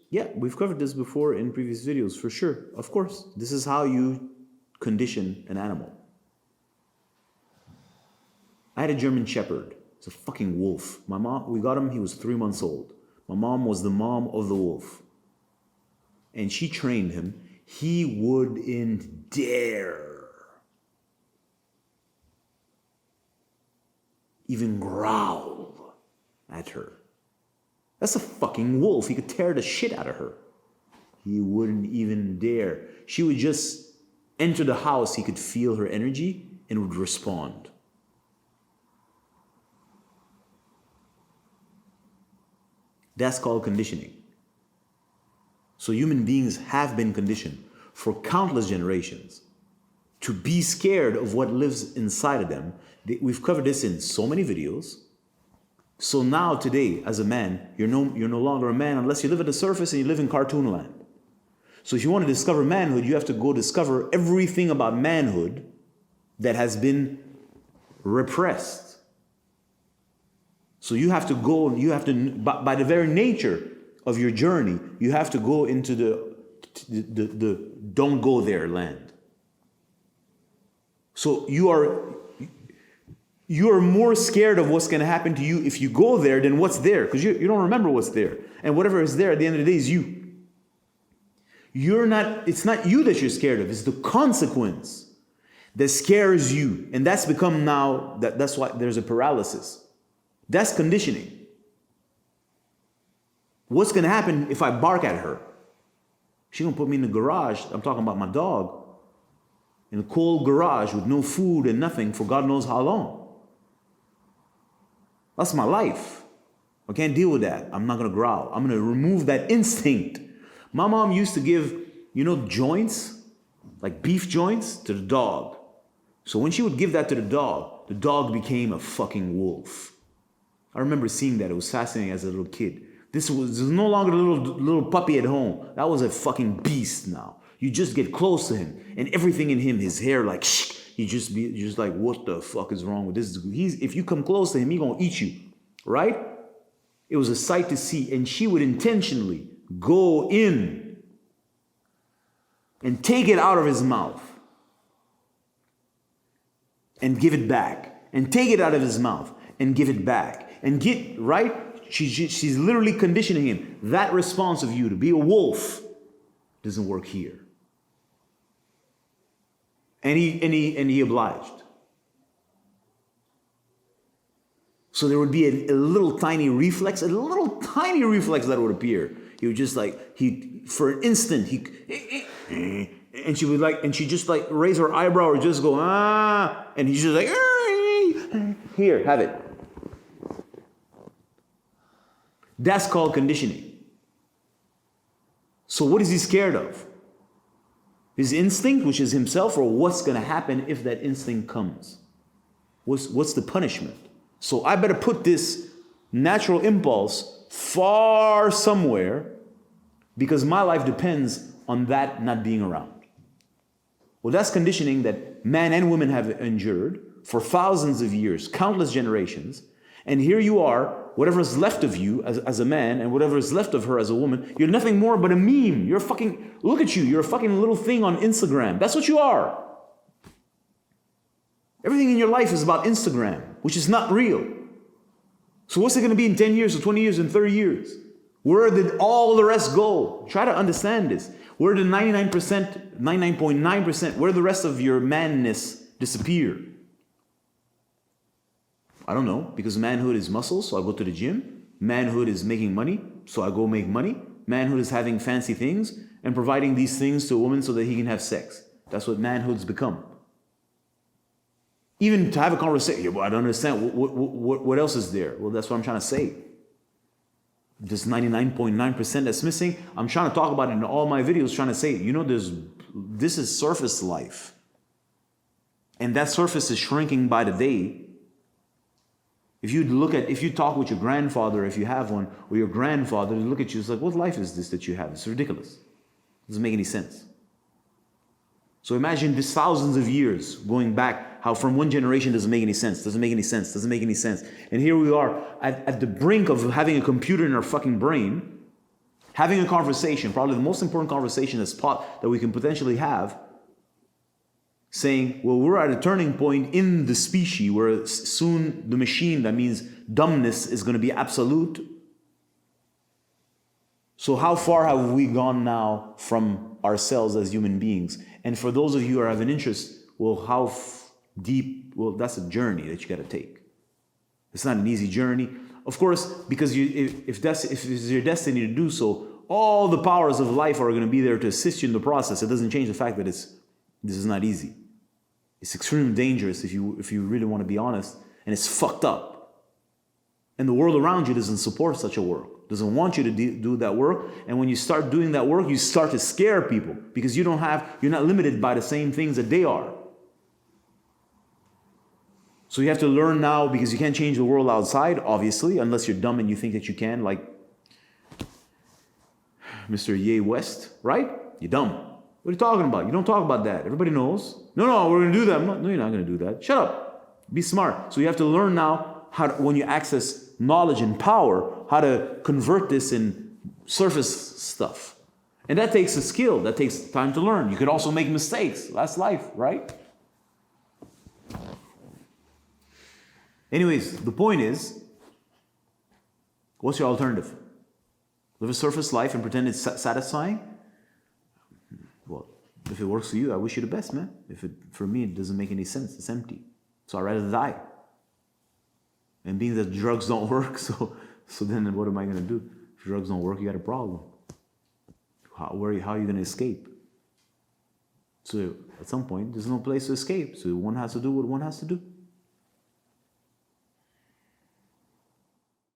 Yeah, we've covered this before in previous videos, for sure. Of course. This is how you condition an animal. I had a German Shepherd. It's a fucking wolf. My mom, we got him, he was 3 months old. My mom was the mom of the wolf. And she trained him. He wouldn't dare even growl at her. That's a fucking wolf. He could tear the shit out of her. He wouldn't even dare. She would just enter the house. He could feel her energy and would respond. That's called conditioning. So human beings have been conditioned for countless generations to be scared of what lives inside of them. We've covered this in so many videos. So now today, as a man, you're no longer a man unless you live at the surface and you live in cartoon land. So if you want to discover manhood, you have to go discover everything about manhood that has been repressed. So you have to go, by the very nature of your journey, you have to go into the don't go there land. So you are more scared of what's going to happen to you if you go there than what's there, because you don't remember what's there. And whatever is there at the end of the day is you. It's not you that you're scared of, it's the consequence that scares you. And that's become now, that's why there's a paralysis. That's conditioning. What's going to happen if I bark at her? She's going to put me in the garage. I'm talking about my dog. In a cold garage with no food and nothing for God knows how long. That's my life. I can't deal with that. I'm not going to growl. I'm going to remove that instinct. My mom used to give, joints, like beef joints, to the dog. So when she would give that to the dog became a fucking wolf. I remember seeing that. It was fascinating as a little kid. This was no longer a little puppy at home. That was a fucking beast now. You just get close to him, and everything in him, his hair, like, you're just like, what the fuck is wrong with this? If you come close to him, he's gonna eat you, right? It was a sight to see, and she would intentionally go in and take it out of his mouth and give it back, and take it out of his mouth and give it back. And right? She's literally conditioning him. That response of you to be a wolf doesn't work here. And he obliged. So there would be a little tiny reflex that would appear. He would just for an instant, and she would and she just raise her eyebrow or just go, and he's just like, here, have it. That's called conditioning. So what is he scared of? His instinct, which is himself, or what's going to happen if that instinct comes? What's the punishment? So I better put this natural impulse far somewhere because my life depends on that not being around. Well, that's conditioning that man and women have endured for thousands of years, countless generations. And here you are, whatever is left of you as a man and whatever is left of her as a woman, you're nothing more but a meme. You're a fucking, look at you, you're a fucking little thing on Instagram. That's what you are. Everything in your life is about Instagram, which is not real. So what's it going to be in 10 years or 20 years and 30 years? Where did all the rest go? Try to understand this. Where did 99%, 99.9%, where did the rest of your manness disappear? I don't know, because manhood is muscle, so I go to the gym. Manhood is making money, so I go make money. Manhood is having fancy things and providing these things to a woman so that he can have sex. That's what manhood's become. Even to have a conversation, well, I don't understand, what else is there? Well, that's what I'm trying to say. This 99.9% that's missing, I'm trying to talk about it in all my videos, trying to say, this is surface life. And that surface is shrinking by the day. If you talk with your grandfather, if you have one, or your grandfather, they look at you, it's like, what life is this that you have? It's ridiculous. It doesn't make any sense. So imagine this thousands of years going back, how from one generation doesn't make any sense, doesn't make any sense, doesn't make any sense. And here we are at the brink of having a computer in our fucking brain Having a conversation, probably the most important conversation that we can potentially have, saying, well, we're at a turning point in the species where soon the machine, that means dumbness, is going to be absolute. So how far have we gone now from ourselves as human beings? And for those of you who have an interest, well, how deep? Well, that's a journey that you got to take. It's not an easy journey. Of course, because if it's your destiny to do so, all the powers of life are going to be there to assist you in the process. It doesn't change the fact that this is not easy. It's extremely dangerous if you really want to be honest, and it's fucked up. And the world around you doesn't support such a work, doesn't want you to do that work. And when you start doing that work, you start to scare people because you're not limited by the same things that they are. So you have to learn now, because you can't change the world outside, obviously, unless you're dumb and you think that you can, like Mr. Ye West, right? You're dumb. What are you talking about? You don't talk about that. Everybody knows. No, we're going to do that. No, you're not going to do that. Shut up. Be smart. So you have to learn now when you access knowledge and power, how to convert this in surface stuff. And that takes a skill. That takes time to learn. You could also make mistakes. That's life, right? Anyways, the point is, what's your alternative? Live a surface life and pretend it's satisfying? Well, if it works for you, I wish you the best, man. For me, it doesn't make any sense. It's empty. So I'd rather die. And being that drugs don't work, so then what am I going to do? If drugs don't work, you got a problem. How are you going to escape? So at some point, there's no place to escape. So one has to do what one has to do.